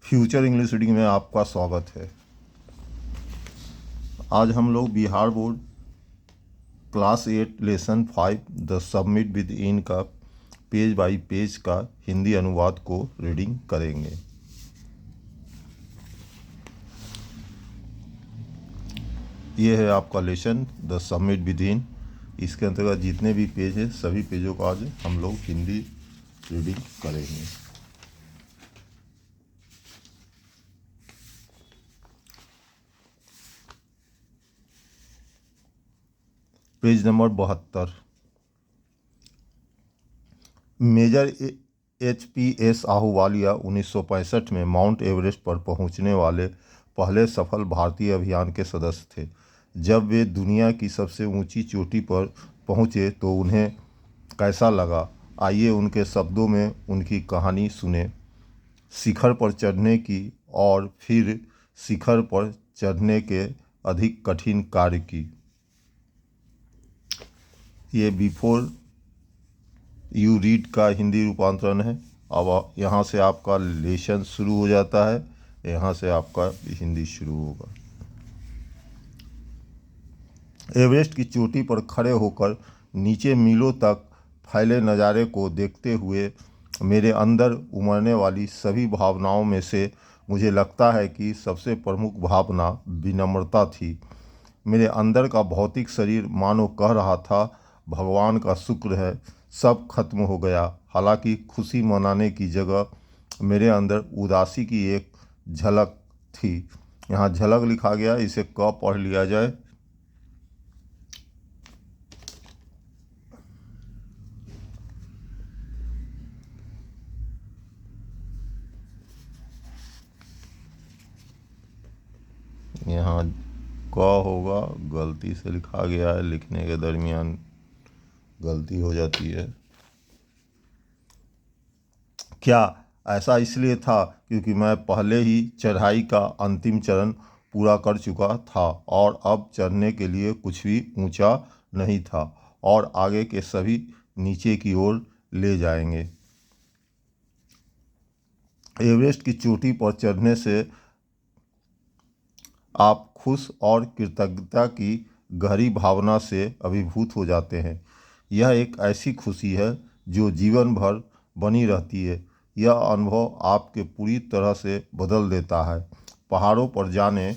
Future English reading में आपका स्वागत है। आज हम लोग Bihar board class 8 lesson 5 the submit with in का पेज बाई पेज का हिंदी अनुवाद को रीडिंग करेंगे। ये है आपका lesson the submit with in. इसके अंतर्गत जितने भी पेज हैं सभी पेजों का आज हम लोग हिंदी रीडिंग करेंगे। Page number 72। मेजर HPS आहूवालिया 1965 में माउंट एवरेस्ट पर पहुंचने वाले पहले सफल भारतीय अभियान के सदस्य थे। जब वे दुनिया की सबसे ऊंची चोटी पर पहुंचे तो उन्हें कैसा लगा, आइए उनके शब्दों में उनकी कहानी सुने। शिखर पर चढ़ने की और फिर शिखर पर चढ़ने के अधिक कठिन कार्य की। ये बिफोर यू रीड का हिंदी रूपांतरण है। अब यहाँ से आपका लेसन शुरू हो जाता है, यहाँ से आपका हिंदी शुरू होगा। एवरेस्ट की चोटी पर खड़े होकर नीचे मीलों तक फैले नज़ारे को देखते हुए मेरे अंदर उमड़ने वाली सभी भावनाओं में से मुझे लगता है कि सबसे प्रमुख भावना विनम्रता थी। मेरे अंदर का भौतिक शरीर मानो कह रहा था, भगवान का शुक्र है सब खत्म हो गया। हालांकि खुशी मनाने की जगह मेरे अंदर उदासी की एक झलक थी। यहाँ झलक लिखा गया, इसे क पढ़ लिया जाए। यहाँ क होगा, गलती से लिखा गया है, लिखने के दरमियान गलती हो जाती है। क्या ऐसा इसलिए था क्योंकि मैं पहले ही चढ़ाई का अंतिम चरण पूरा कर चुका था और अब चढ़ने के लिए कुछ भी ऊंचा नहीं था और आगे के सभी नीचे की ओर ले जाएंगे। एवरेस्ट की चोटी पर चढ़ने से आप खुश और कृतज्ञता की गहरी भावना से अभिभूत हो जाते हैं। यह एक ऐसी खुशी है जो जीवन भर बनी रहती है। यह अनुभव आपके पूरी तरह से बदल देता है। पहाड़ों पर जाने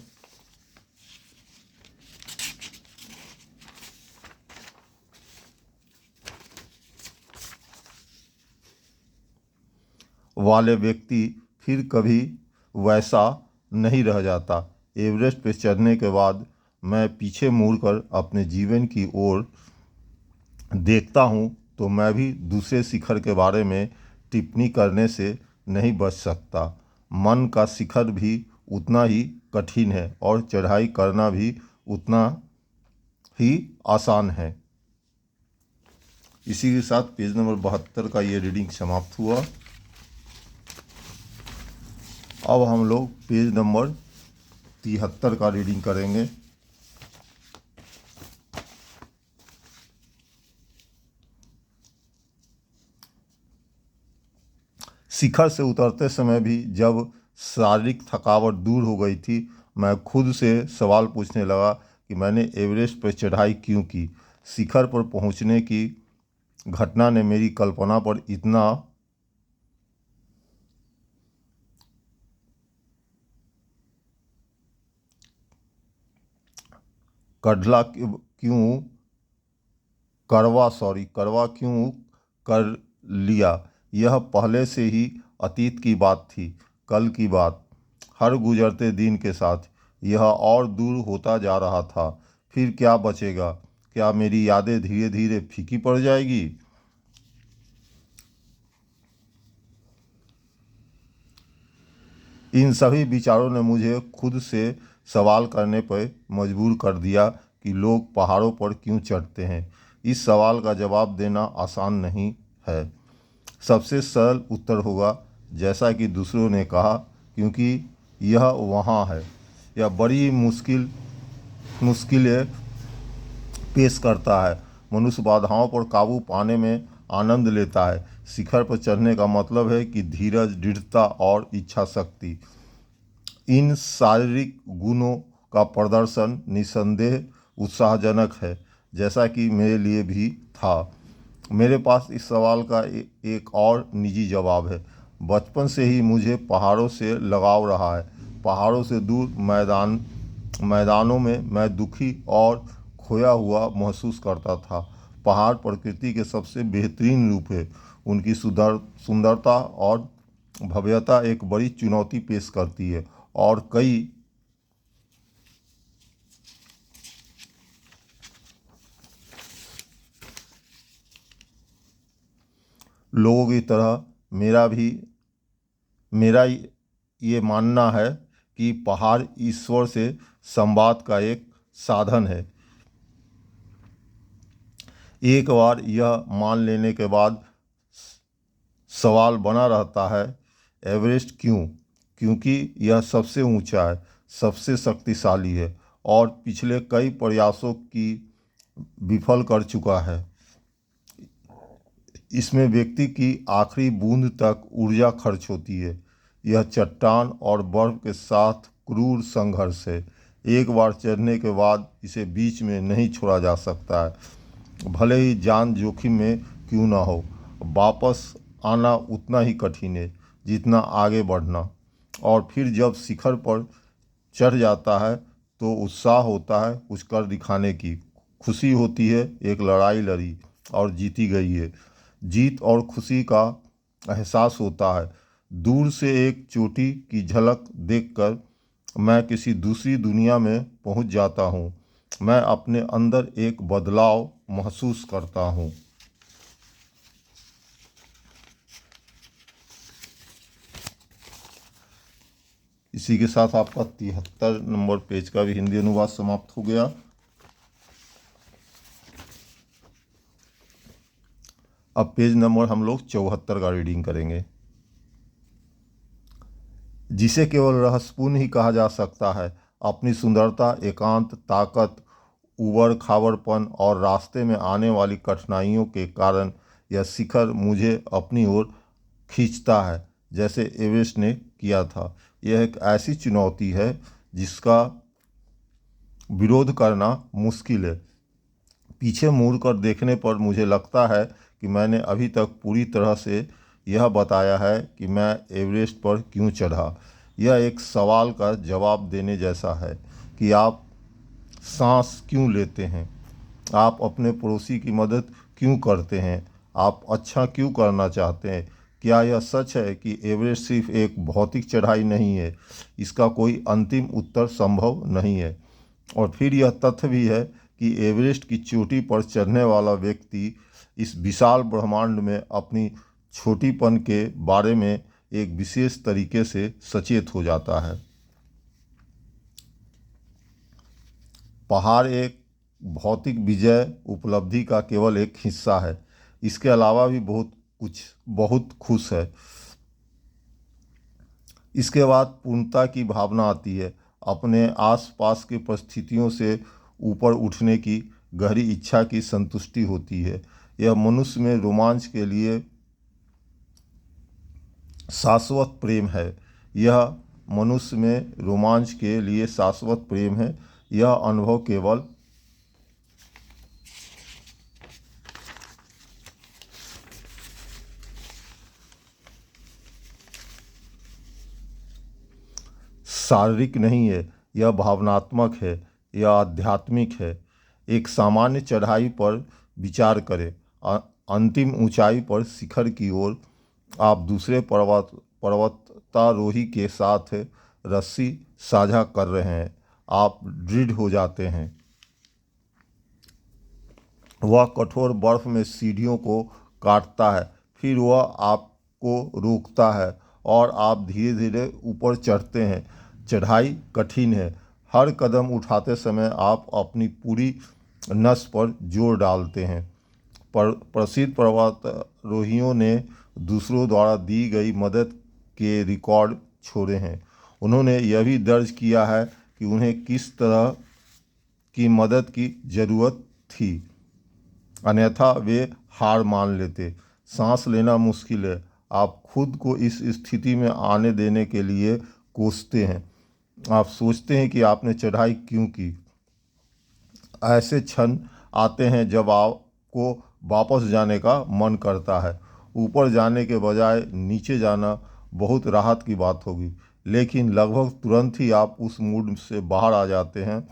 वाले व्यक्ति फिर कभी वैसा नहीं रह जाता। एवरेस्ट पर चढ़ने के बाद मैं पीछे मुड़कर अपने जीवन की ओर देखता हूँ तो मैं भी दूसरे शिखर के बारे में टिप्पणी करने से नहीं बच सकता। मन का शिखर भी उतना ही कठिन है और चढ़ाई करना भी उतना ही आसान है। इसी के साथ पेज नंबर 72 का ये रीडिंग समाप्त हुआ। अब हम लोग पेज नंबर 73 का रीडिंग करेंगे। शिखर से उतरते समय भी जब शारीरिक थकावट दूर हो गई थी, मैं खुद से सवाल पूछने लगा कि मैंने एवरेस्ट पर चढ़ाई क्यों की। शिखर पर पहुंचने की घटना ने मेरी कल्पना पर इतना कड़वा क्यों कर लिया। यह पहले से ही अतीत की बात थी, कल की बात। हर गुजरते दिन के साथ यह और दूर होता जा रहा था। फिर क्या बचेगा? क्या मेरी यादें धीरे धीरे फीकी पड़ जाएगी? इन सभी विचारों ने मुझे खुद से सवाल करने पर मजबूर कर दिया कि लोग पहाड़ों पर क्यों चढ़ते हैं। इस सवाल का जवाब देना आसान नहीं है। सबसे सरल उत्तर होगा, जैसा कि दूसरों ने कहा, क्योंकि यह वहाँ है। यह बड़ी मुश्किलें पेश करता है। मनुष्य बाधाओं पर काबू पाने में आनंद लेता है। शिखर पर चढ़ने का मतलब है कि धीरज, दृढ़ता और इच्छा शक्ति। इन शारीरिक गुणों का प्रदर्शन निस्संदेह उत्साहजनक है, जैसा कि मेरे लिए भी था। मेरे पास इस सवाल का एक और निजी जवाब है। बचपन से ही मुझे पहाड़ों से लगाव रहा है। पहाड़ों से दूर मैदानों में मैं दुखी और खोया हुआ महसूस करता था। पहाड़ प्रकृति के सबसे बेहतरीन रूप है। उनकी सुंदरता और भव्यता एक बड़ी चुनौती पेश करती है, और कई लोगों की तरह मेरा ये मानना है कि पहाड़ ईश्वर से संवाद का एक साधन है। एक बार यह मान लेने के बाद सवाल बना रहता है, एवरेस्ट क्यों? क्योंकि यह सबसे ऊंचा है, सबसे शक्तिशाली है और पिछले कई प्रयासों की विफल कर चुका है। इसमें व्यक्ति की आखिरी बूंद तक ऊर्जा खर्च होती है। यह चट्टान और बर्फ के साथ क्रूर संघर्ष है। एक बार चढ़ने के बाद इसे बीच में नहीं छोड़ा जा सकता है, भले ही जान जोखिम में क्यों ना हो। वापस आना उतना ही कठिन है जितना आगे बढ़ना। और फिर जब शिखर पर चढ़ जाता है तो उत्साह होता है कुछ कर दिखाने की। खुशी होती है एक लड़ाई लड़ी और जीती गई है। जीत और खुशी का एहसास होता है। दूर से एक चोटी की झलक देखकर मैं किसी दूसरी दुनिया में पहुंच जाता हूं। मैं अपने अंदर एक बदलाव महसूस करता हूं। इसी के साथ आपका 73 नंबर पेज का भी हिंदी अनुवाद समाप्त हो गया। अब पेज नंबर हम लोग 74 का रीडिंग करेंगे। जिसे केवल रहस्यपूर्ण ही कहा जा सकता है। अपनी सुंदरता, एकांत, ताकत, उबड़ खाबड़पन और रास्ते में आने वाली कठिनाइयों के कारण यह शिखर मुझे अपनी ओर खींचता है, जैसे एवरेस्ट ने किया था। यह एक ऐसी चुनौती है जिसका विरोध करना मुश्किल है। पीछे मुड़कर देखने पर मुझे लगता है कि मैंने अभी तक पूरी तरह से यह बताया है कि मैं एवरेस्ट पर क्यों चढ़ा। यह एक सवाल का जवाब देने जैसा है कि आप सांस क्यों लेते हैं, आप अपने पड़ोसी की मदद क्यों करते हैं, आप अच्छा क्यों करना चाहते हैं। क्या यह सच है कि एवरेस्ट सिर्फ एक भौतिक चढ़ाई नहीं है? इसका कोई अंतिम उत्तर संभव नहीं है। और फिर यह तथ्य भी है कि एवरेस्ट की चोटी पर चढ़ने वाला व्यक्ति इस विशाल ब्रह्मांड में अपनी छोटीपन के बारे में एक विशेष तरीके से सचेत हो जाता है। पहाड़ एक भौतिक विजय उपलब्धि का केवल एक हिस्सा है। इसके अलावा भी बहुत खुश है। इसके बाद पूर्णता की भावना आती है। अपने आसपास की परिस्थितियों से ऊपर उठने की गहरी इच्छा की संतुष्टि होती है। यह मनुष्य में रोमांच के लिए शाश्वत प्रेम है। यह मनुष्य में रोमांच के लिए शाश्वत प्रेम है। यह अनुभव केवल शारीरिक नहीं है, यह भावनात्मक है, यह आध्यात्मिक है। एक सामान्य चढ़ाई पर विचार करें। अंतिम ऊंचाई पर शिखर की ओर आप दूसरे पर्वतारोही के साथ रस्सी साझा कर रहे हैं। आप दृढ़ हो जाते हैं। वह कठोर बर्फ में सीढ़ियों को काटता है, फिर वह आपको रोकता है और आप धीरे धीरे ऊपर चढ़ते हैं। चढ़ाई कठिन है। हर कदम उठाते समय आप अपनी पूरी नस पर जोर डालते हैं। प्रसिद्ध पर्वतारोहियों ने दूसरों द्वारा दी गई मदद के रिकॉर्ड छोड़े हैं। उन्होंने यह भी दर्ज किया है कि उन्हें किस तरह की मदद की ज़रूरत थी, अन्यथा वे हार मान लेते। सांस लेना मुश्किल है। आप खुद को इस स्थिति में आने देने के लिए कोसते हैं। आप सोचते हैं कि आपने चढ़ाई क्यों की। ऐसे क्षण आते हैं जब आपको वापस जाने का मन करता है। ऊपर जाने के बजाय नीचे जाना बहुत राहत की बात होगी, लेकिन लगभग तुरंत ही आप उस मूड से बाहर आ जाते हैं।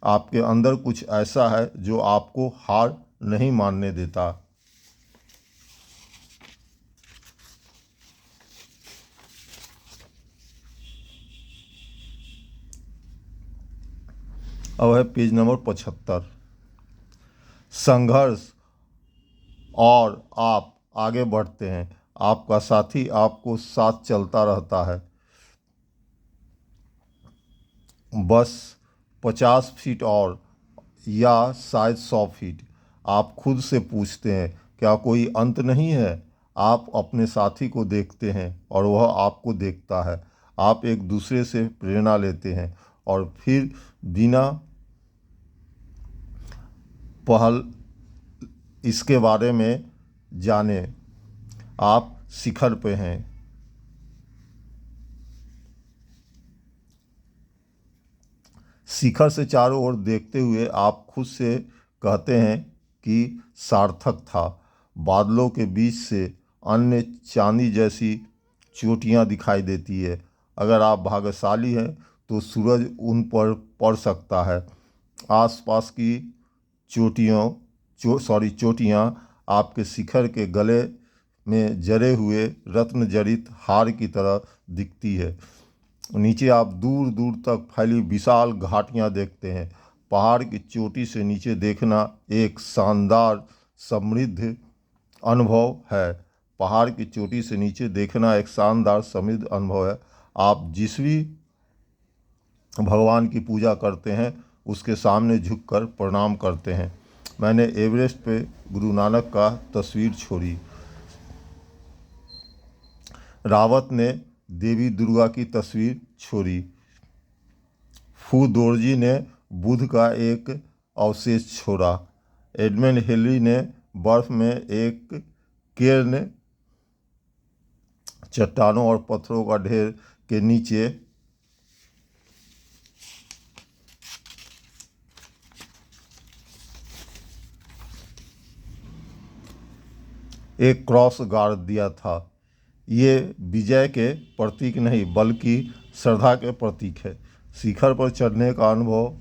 आपके अंदर कुछ ऐसा है जो आपको हार नहीं मानने देता। अब है पेज नंबर 75। संघर्ष और आप आगे बढ़ते हैं। आपका साथी आपको साथ चलता रहता है। बस 50 फीट और, या शायद 100 फीट। आप खुद से पूछते हैं, क्या कोई अंत नहीं है? आप अपने साथी को देखते हैं और वह आपको देखता है। आप एक दूसरे से प्रेरणा लेते हैं और फिर बिना पहल इसके बारे में जाने आप शिखर पे हैं। शिखर से चारों ओर देखते हुए आप खुद से कहते हैं कि सार्थक था। बादलों के बीच से अन्य चांदी जैसी चोटियां दिखाई देती है। अगर आप भाग्यशाली हैं तो सूरज उन पर पड़ सकता है। आसपास की चोटियां आपके शिखर के गले में जड़े हुए रत्न जड़ित हार की तरह दिखती है। नीचे आप दूर दूर तक फैली विशाल घाटियां देखते हैं। पहाड़ की चोटी से नीचे देखना एक शानदार समृद्ध अनुभव है। पहाड़ की चोटी से नीचे देखना एक शानदार समृद्ध अनुभव है। आप जिस भी भगवान की पूजा करते हैं उसके सामने झुककर प्रणाम करते हैं। मैंने एवरेस्ट पे गुरु नानक का तस्वीर छोड़ी। रावत ने देवी दुर्गा की तस्वीर छोड़ी। फू दोरजी ने बुद्ध का एक अवशेष छोड़ा। एडमंड हिलरी ने बर्फ में एक केर्न, चट्टानों और पत्थरों का ढेर के नीचे एक क्रॉस गाड़ दिया था। ये विजय के प्रतीक नहीं बल्कि श्रद्धा के प्रतीक है। शिखर पर चढ़ने का अनुभव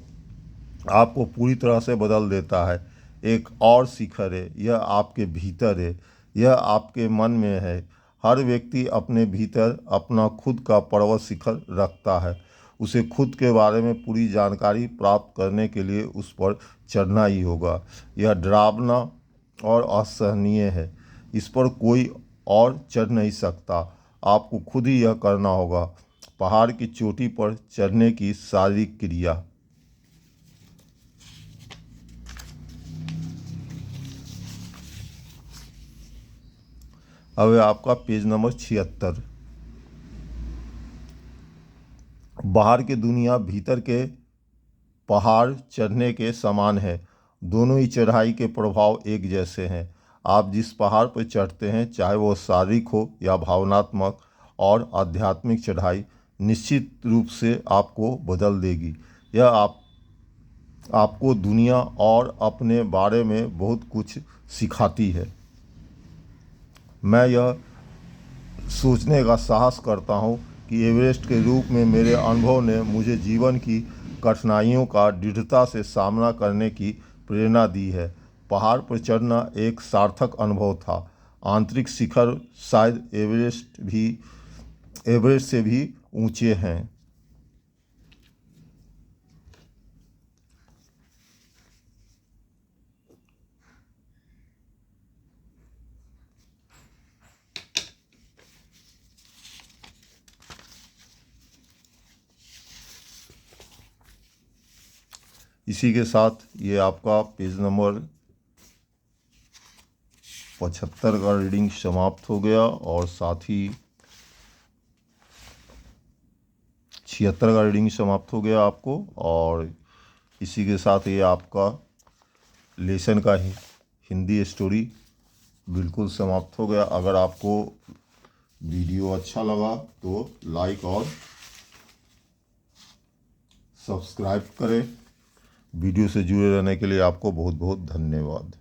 आपको पूरी तरह से बदल देता है। एक और शिखर है, यह आपके भीतर है, यह आपके मन में है। हर व्यक्ति अपने भीतर अपना खुद का पर्वत शिखर रखता है। उसे खुद के बारे में पूरी जानकारी प्राप्त करने के लिए उस पर चढ़ना ही होगा। यह डरावना और असहनीय है। इस पर कोई और चढ़ नहीं सकता। आपको खुद ही यह करना होगा। पहाड़ की चोटी पर चढ़ने की शारीरिक क्रिया। अब है आपका पेज नंबर 76। बाहर की दुनिया भीतर के पहाड़ चढ़ने के समान है। दोनों ही चढ़ाई के प्रभाव एक जैसे हैं। आप जिस पहाड़ पर चढ़ते हैं, चाहे वो शारीरिक हो या भावनात्मक और आध्यात्मिक चढ़ाई, निश्चित रूप से आपको बदल देगी। यह आपको दुनिया और अपने बारे में बहुत कुछ सिखाती है। मैं यह सोचने का साहस करता हूँ कि एवरेस्ट के रूप में मेरे अनुभव ने मुझे जीवन की कठिनाइयों का दृढ़ता से सामना करने की प्रेरणा दी है। पहाड़ पर चढ़ना एक सार्थक अनुभव था। आंतरिक शिखर शायद एवरेस्ट से भी ऊंचे हैं। इसी के साथ ये आपका पेज नंबर 75 का रीडिंग समाप्त हो गया और साथ ही 76 का रीडिंग समाप्त हो गया आपको। और इसी के साथ ये आपका लेसन का हिंदी स्टोरी बिल्कुल समाप्त हो गया। अगर आपको वीडियो अच्छा लगा तो लाइक और सब्सक्राइब करें। वीडियो से जुड़े रहने के लिए आपको बहुत बहुत धन्यवाद।